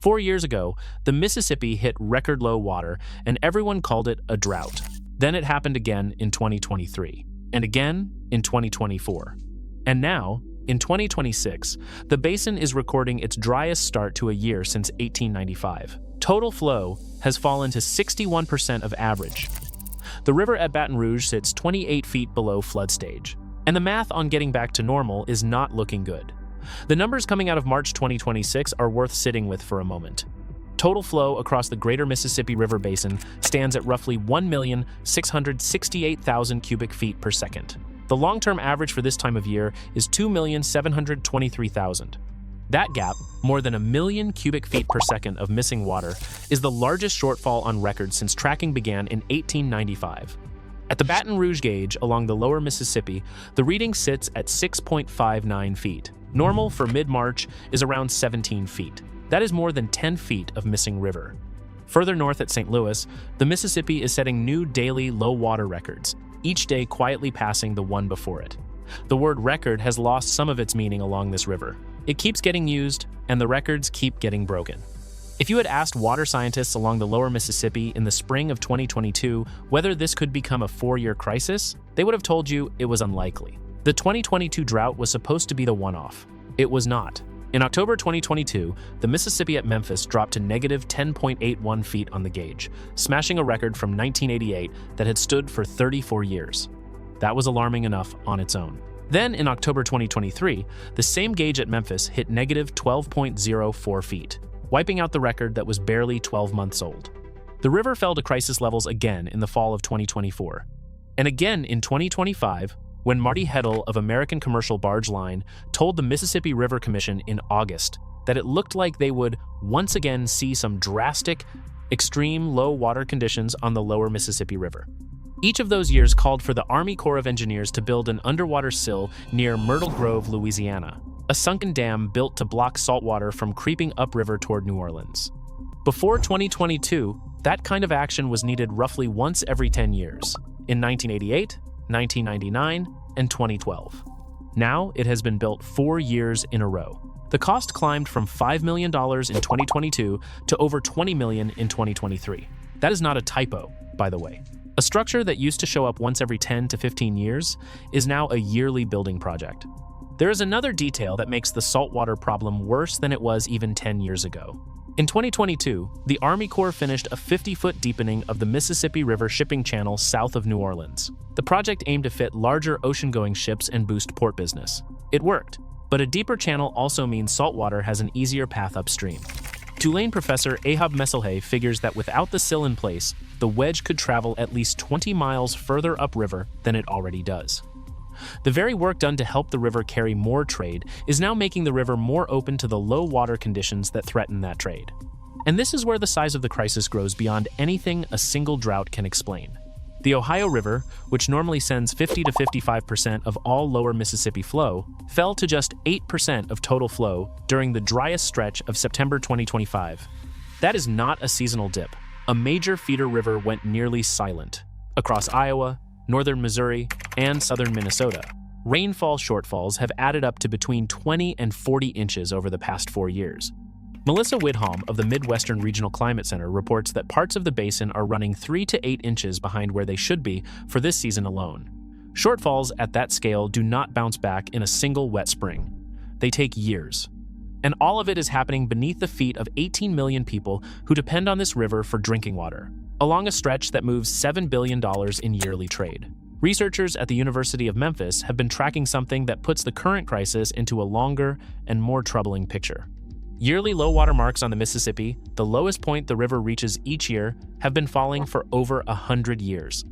4 years ago, the Mississippi hit record low water, and everyone called it a drought. Then it happened again in 2023, and again in 2024. And now, in 2026, the basin is recording its driest start to a year since 1895. Total flow has fallen to 61% of average. The river at Baton Rouge sits 28 feet below flood stage, and the math on getting back to normal is not looking good. The numbers coming out of March 2026 are worth sitting with for a moment. Total flow across the greater Mississippi River Basin stands at roughly 1,668,000 cubic feet per second. The long-term average for this time of year is 2,723,000. That gap, more than 1 million cubic feet per second of missing water, is the largest shortfall on record since tracking began in 1895. At the Baton Rouge gauge along the lower Mississippi, the reading sits at 6.59 feet. Normal for mid-March is around 17 feet. That is more than 10 feet of missing river. Further north at St. Louis, the Mississippi is setting new daily low water records, each day quietly passing the one before it. The word record has lost some of its meaning along this river. It keeps getting used, and the records keep getting broken. If you had asked water scientists along the lower Mississippi in the spring of 2022 whether this could become a 4-year crisis, they would have told you it was unlikely. The 2022 drought was supposed to be the one-off. It was not. In October 2022, the Mississippi at Memphis dropped to negative 10.81 feet on the gauge, smashing a record from 1988 that had stood for 34 years. That was alarming enough on its own. Then, in October 2023, the same gauge at Memphis hit negative 12.04 feet, wiping out the record that was barely 12 months old. The river fell to crisis levels again in the fall of 2024. And again in 2025, when Marty Heddle of American Commercial Barge Line told the Mississippi River Commission in August that it looked like they would once again see some drastic, extreme low water conditions on the lower Mississippi River. Each of those years called for the Army Corps of Engineers to build an underwater sill near Myrtle Grove, Louisiana, a sunken dam built to block saltwater from creeping upriver toward New Orleans. Before 2022, that kind of action was needed roughly once every 10 years, in 1988, 1999, and 2012. Now it has been built 4 years in a row. The cost climbed from $5 million in 2022 to over $20 million in 2023. That is not a typo, by the way. A structure that used to show up once every 10 to 15 years is now a yearly building project. There is another detail that makes the saltwater problem worse than it was even 10 years ago. In 2022, the Army Corps finished a 50-foot deepening of the Mississippi River shipping channel south of New Orleans. The project aimed to fit larger ocean-going ships and boost port business. It worked, but a deeper channel also means saltwater has an easier path upstream. Tulane professor Ahab Messelhay figures that without the sill in place, the wedge could travel at least 20 miles further upriver than it already does. The very work done to help the river carry more trade is now making the river more open to the low water conditions that threaten that trade. And this is where the size of the crisis grows beyond anything a single drought can explain. The Ohio River, which normally sends 50 to 55% of all lower Mississippi flow, fell to just 8% of total flow during the driest stretch of September 2025. That is not a seasonal dip. A major feeder river went nearly silent. Across Iowa, northern Missouri, and southern Minnesota, rainfall shortfalls have added up to between 20 and 40 inches over the past 4 years. Melissa Widholm of the Midwestern Regional Climate Center reports that parts of the basin are running 3 to 8 inches behind where they should be for this season alone. Shortfalls at that scale do not bounce back in a single wet spring. They take years. And all of it is happening beneath the feet of 18 million people who depend on this river for drinking water, along a stretch that moves $7 billion in yearly trade. Researchers at the University of Memphis have been tracking something that puts the current crisis into a longer and more troubling picture. Yearly low water marks on the Mississippi, the lowest point the river reaches each year, have been falling for over 100 years.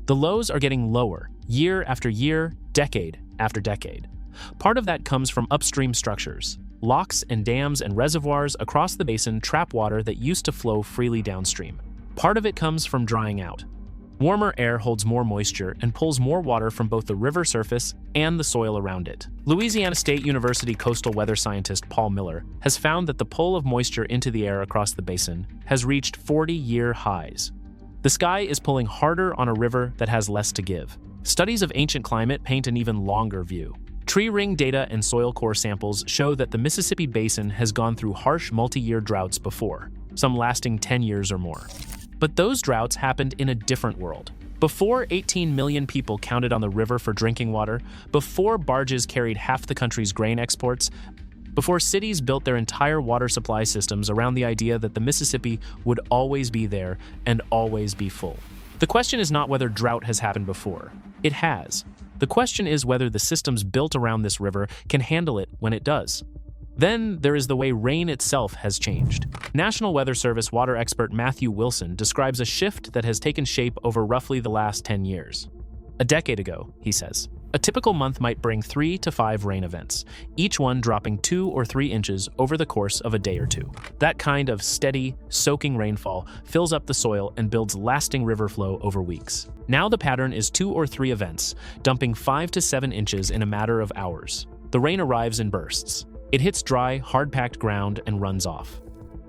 The lows are getting lower, year after year, decade after decade. Part of that comes from upstream structures. Locks and dams and reservoirs across the basin trap water that used to flow freely downstream. Part of it comes from drying out. Warmer air holds more moisture and pulls more water from both the river surface and the soil around it. Louisiana State University coastal weather scientist Paul Miller has found that the pull of moisture into the air across the basin has reached 40-year highs. The sky is pulling harder on a river that has less to give. Studies of ancient climate paint an even longer view. Tree ring data and soil core samples show that the Mississippi Basin has gone through harsh multi-year droughts before, some lasting 10 years or more. But those droughts happened in a different world. Before 18 million people counted on the river for drinking water, before barges carried half the country's grain exports, before cities built their entire water supply systems around the idea that the Mississippi would always be there and always be full. The question is not whether drought has happened before. It has. The question is whether the systems built around this river can handle it when it does. Then there is the way rain itself has changed. National Weather Service water expert Matthew Wilson describes a shift that has taken shape over roughly the last 10 years. A decade ago, he says, a typical month might bring 3 to 5 rain events, each one dropping 2 or 3 inches over the course of a day or two. That kind of steady, soaking rainfall fills up the soil and builds lasting river flow over weeks. Now the pattern is 2 or 3 events, dumping 5 to 7 inches in a matter of hours. The rain arrives in bursts. It hits dry, hard-packed ground and runs off.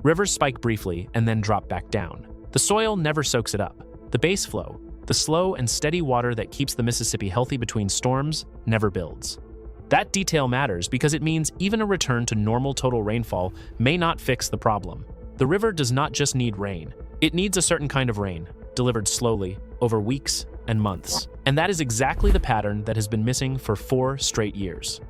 Rivers spike briefly and then drop back down. The soil never soaks it up. The base flow, the slow and steady water that keeps the Mississippi healthy between storms, never builds. That detail matters because it means even a return to normal total rainfall may not fix the problem. The river does not just need rain. It needs a certain kind of rain, delivered slowly, over weeks and months. And that is exactly the pattern that has been missing for 4 straight years.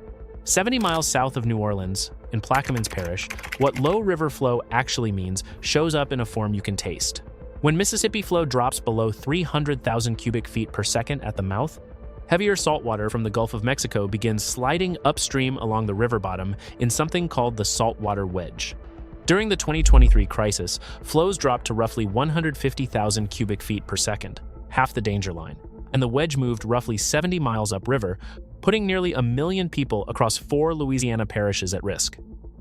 70 miles south of New Orleans, in Plaquemines Parish, what low river flow actually means shows up in a form you can taste. When Mississippi flow drops below 300,000 cubic feet per second at the mouth, heavier saltwater from the Gulf of Mexico begins sliding upstream along the river bottom in something called the saltwater wedge. During the 2023 crisis, flows dropped to roughly 150,000 cubic feet per second, half the danger line, and the wedge moved roughly 70 miles upriver, putting nearly 1 million people across 4 Louisiana parishes at risk.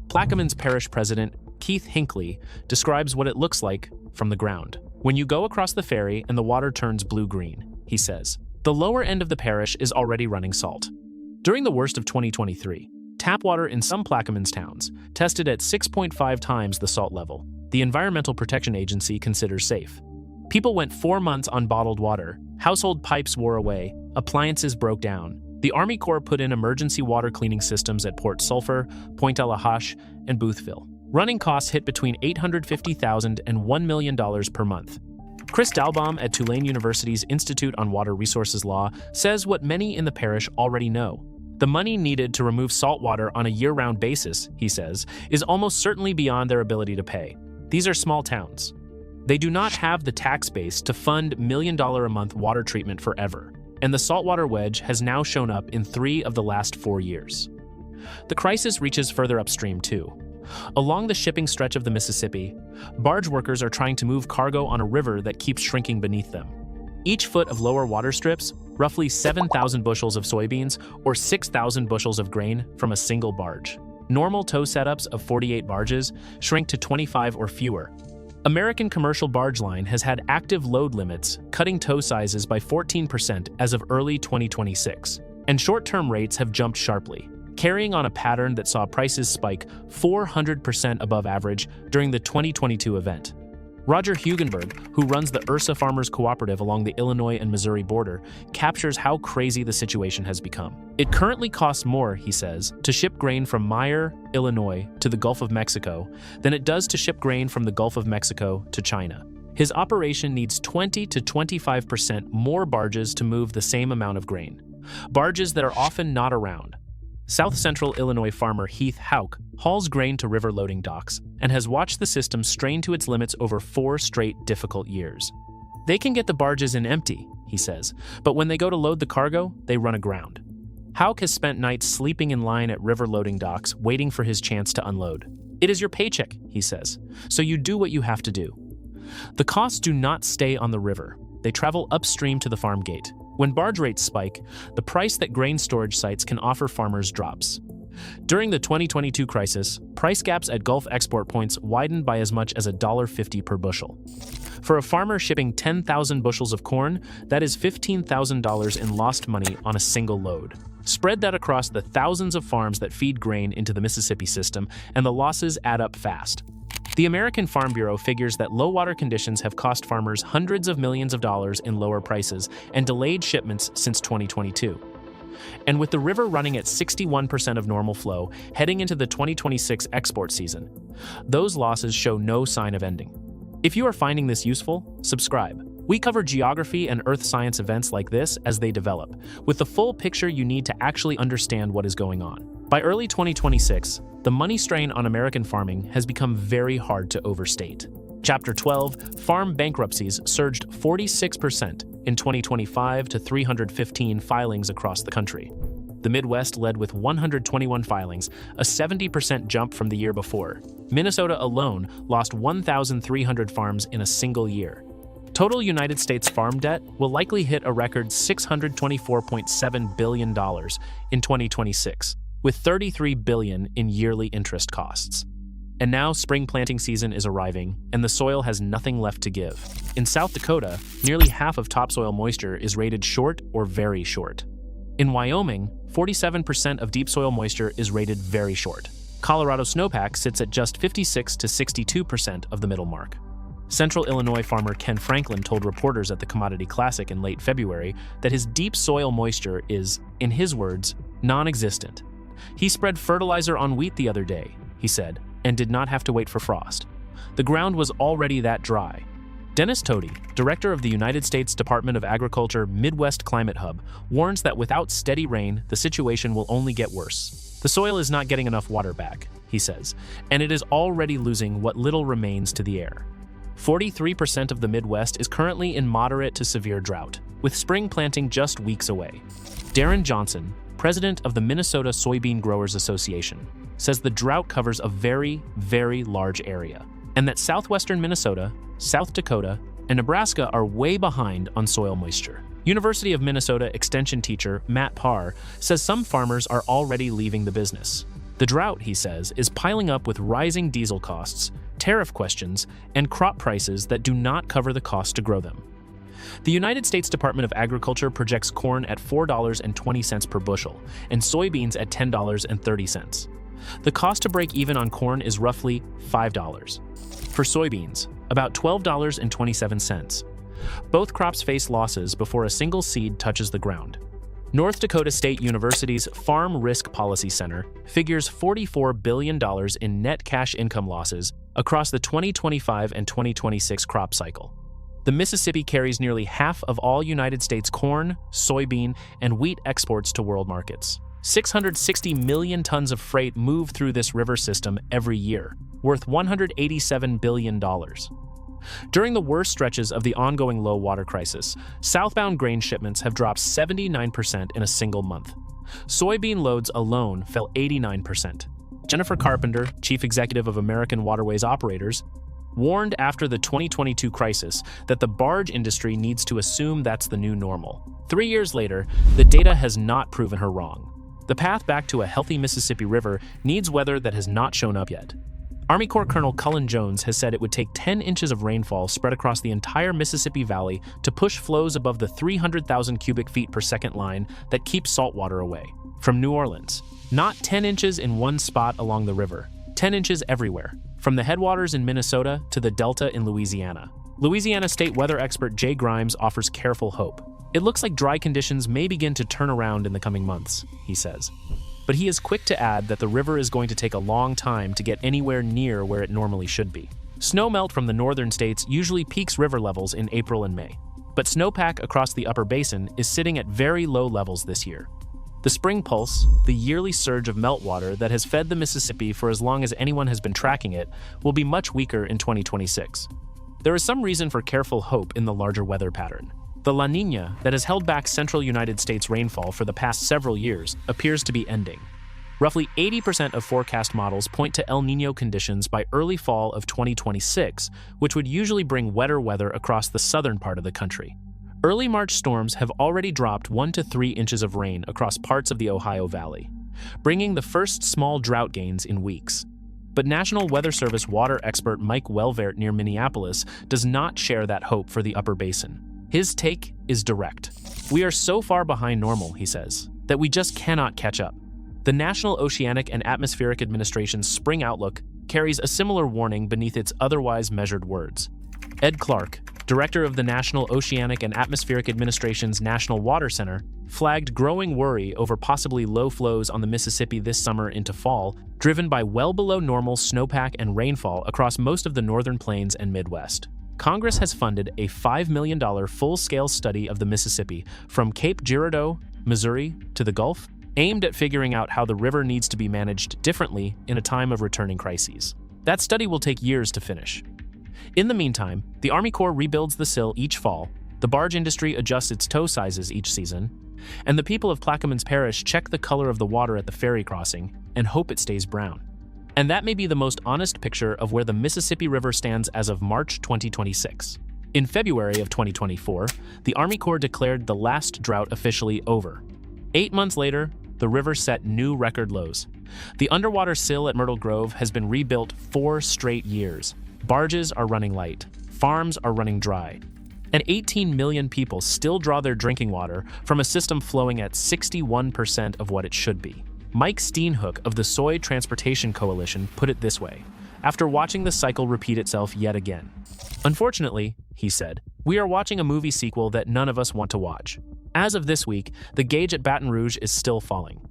Plaquemines Parish President Keith Hinckley describes what it looks like from the ground. When you go across the ferry and the water turns blue-green, he says, the lower end of the parish is already running salt. During the worst of 2023, tap water in some Plaquemines towns tested at 6.5 times the salt level the Environmental Protection Agency considers safe. People went 4 months on bottled water, household pipes wore away, appliances broke down. The Army Corps put in emergency water cleaning systems at Port Sulphur, Pointe-à-la-Hache, and Boothville. Running costs hit between $850,000 and $1 million per month. Chris Dalbaum at Tulane University's Institute on Water Resources Law says what many in the parish already know. The money needed to remove salt water on a year-round basis, he says, is almost certainly beyond their ability to pay. These are small towns. They do not have the tax base to fund $1 million a month water treatment forever, and the saltwater wedge has now shown up in 3 of the last 4 years. The crisis reaches further upstream, too. Along the shipping stretch of the Mississippi, barge workers are trying to move cargo on a river that keeps shrinking beneath them. Each foot of lower water strips, roughly 7,000 bushels of soybeans or 6,000 bushels of grain from a single barge. Normal tow setups of 48 barges shrink to 25 or fewer. American Commercial Barge Line has had active load limits, cutting tow sizes by 14% as of early 2026, and short-term rates have jumped sharply, carrying on a pattern that saw prices spike 400% above average during the 2022 event. Roger Hugenberg, who runs the Ursa Farmers Cooperative along the Illinois and Missouri border, captures how crazy the situation has become. It currently costs more, he says, to ship grain from Meyer, Illinois, to the Gulf of Mexico than it does to ship grain from the Gulf of Mexico to China. His operation needs 20 to 25% more barges to move the same amount of grain. Barges that are often not around. South Central Illinois farmer Heath Hauk hauls grain to river loading docks and has watched the system strain to its limits over 4 straight difficult years. They can get the barges in empty, he says, but when they go to load the cargo, they run aground. Hauk has spent nights sleeping in line at river loading docks, waiting for his chance to unload. It is your paycheck, he says, so you do what you have to do. The costs do not stay on the river. They travel upstream to the farm gate. When barge rates spike, the price that grain storage sites can offer farmers drops. During the 2022 crisis, price gaps at Gulf export points widened by as much as $1.50 per bushel. For a farmer shipping 10,000 bushels of corn, that is $15,000 in lost money on a single load. Spread that across the thousands of farms that feed grain into the Mississippi system, and the losses add up fast. The American Farm Bureau figures that low water conditions have cost farmers hundreds of millions of dollars in lower prices and delayed shipments since 2022. And with the river running at 61% of normal flow heading into the 2026 export season, those losses show no sign of ending. If you are finding this useful, subscribe. We cover geography and earth science events like this as they develop, with the full picture you need to actually understand what is going on. By early 2026, the money strain on American farming has become very hard to overstate. Chapter 12, farm bankruptcies surged 46% in 2025 to 315 filings across the country. The Midwest led with 121 filings, a 70% jump from the year before. Minnesota alone lost 1,300 farms in a single year. Total United States farm debt will likely hit a record $624.7 billion in 2026, with $33 billion in yearly interest costs. And now spring planting season is arriving, and the soil has nothing left to give. In South Dakota, nearly half of topsoil moisture is rated short or very short. In Wyoming, 47% of deep soil moisture is rated very short. Colorado snowpack sits at just 56 to 62% of the middle mark. Central Illinois farmer Ken Franklin told reporters at the Commodity Classic in late February that his deep soil moisture is, in his words, non-existent. He spread fertilizer on wheat the other day, he said, and did not have to wait for frost. The ground was already that dry. Dennis Tody, director of the United States Department of Agriculture Midwest Climate Hub, warns that without steady rain, the situation will only get worse. The soil is not getting enough water back, he says, and it is already losing what little remains to the air. 43% of the Midwest is currently in moderate to severe drought, with spring planting just weeks away. Darren Johnson, president of the Minnesota Soybean Growers Association, says the drought covers a very, very large area, and that southwestern Minnesota, South Dakota, and Nebraska are way behind on soil moisture. University of Minnesota extension teacher Matt Parr says some farmers are already leaving the business. The drought, he says, is piling up with rising diesel costs, tariff questions, and crop prices that do not cover the cost to grow them. The United States Department of Agriculture projects corn at $4.20 per bushel and soybeans at $10.30. The cost to break even on corn is roughly $5. For soybeans, about $12.27. Both crops face losses before a single seed touches the ground. North Dakota State University's Farm Risk Policy Center figures $44 billion in net cash income losses across the 2025 and 2026 crop cycle. The Mississippi carries nearly half of all United States corn, soybean, and wheat exports to world markets. 660 million tons of freight move through this river system every year, worth $187 billion. During the worst stretches of the ongoing low water crisis, southbound grain shipments have dropped 79% in a single month. Soybean loads alone fell 89%. Jennifer Carpenter, chief executive of American Waterways Operators, warned after the 2022 crisis that the barge industry needs to assume that's the new normal. 3 years later, the data has not proven her wrong. The path back to a healthy Mississippi River needs weather that has not shown up yet. Army Corps Colonel Cullen Jones has said it would take 10 inches of rainfall spread across the entire Mississippi Valley to push flows above the 300,000 cubic feet per second line that keeps saltwater away. From New Orleans, not 10 inches in one spot along the river, 10 inches everywhere, from the headwaters in Minnesota to the Delta in Louisiana. Louisiana state weather expert Jay Grimes offers careful hope. It looks like dry conditions may begin to turn around in the coming months, he says. But he is quick to add that the river is going to take a long time to get anywhere near where it normally should be. Snowmelt from the northern states usually peaks river levels in April and May, but snowpack across the upper basin is sitting at very low levels this year. The spring pulse, the yearly surge of meltwater that has fed the Mississippi for as long as anyone has been tracking it, will be much weaker in 2026. There is some reason for careful hope in the larger weather pattern. The La Niña that has held back central United States rainfall for the past several years appears to be ending. Roughly 80% of forecast models point to El Niño conditions by early fall of 2026, which would usually bring wetter weather across the southern part of the country. Early March storms have already dropped 1 to 3 inches of rain across parts of the Ohio Valley, bringing the first small drought gains in weeks. But National Weather Service water expert Mike Welvert near Minneapolis does not share that hope for the upper basin. His take is direct. We are so far behind normal, he says, that we just cannot catch up. The National Oceanic and Atmospheric Administration's Spring Outlook carries a similar warning beneath its otherwise measured words. Ed Clark, director of the National Oceanic and Atmospheric Administration's National Water Center, flagged growing worry over possibly low flows on the Mississippi this summer into fall, driven by well below normal snowpack and rainfall across most of the northern plains and Midwest. Congress has funded a $5 million full-scale study of the Mississippi from Cape Girardeau, Missouri, to the Gulf, aimed at figuring out how the river needs to be managed differently in a time of returning crises. That study will take years to finish. In the meantime, the Army Corps rebuilds the sill each fall, the barge industry adjusts its tow sizes each season, and the people of Plaquemines Parish check the color of the water at the ferry crossing and hope it stays brown. And that may be the most honest picture of where the Mississippi River stands as of March 2026. In February of 2024, the Army Corps declared the last drought officially over. 8 months later, the river set new record lows. The underwater sill at Myrtle Grove has been rebuilt 4 straight years. Barges are running light, farms are running dry, and 18 million people still draw their drinking water from a system flowing at 61% of what it should be. Mike Steenhoek of the Soy Transportation Coalition put it this way, after watching the cycle repeat itself yet again. "Unfortunately," he said, "we are watching a movie sequel that none of us want to watch." As of this week, the gauge at Baton Rouge is still falling.